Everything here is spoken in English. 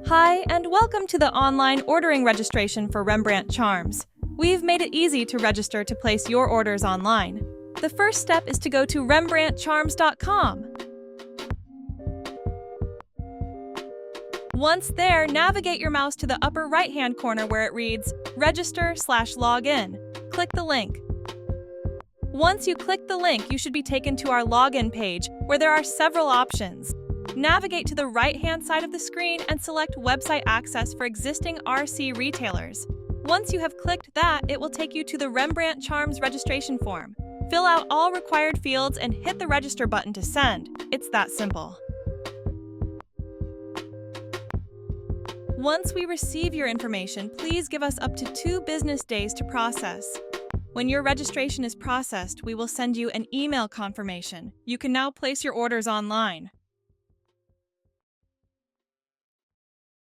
Hi, and welcome to the online ordering registration for Rembrandt charms. We've made it easy to register to place your orders online. The first step is to go to rembrandtcharms.com. Once there, navigate your mouse to the upper right-hand corner where it reads Register/Login. Click the link. Once you click the link, you should be taken to our login page where there are several options. Navigate to the right-hand side of the screen and select Website Access for existing RC retailers. Once you have clicked that, it will take you to the Rembrandt Charms registration form. Fill out all required fields and hit the Register button to send. It's that simple. Once we receive your information, please give us up to 2 business days to process. When your registration is processed, we will send you an email confirmation. You can now place your orders online.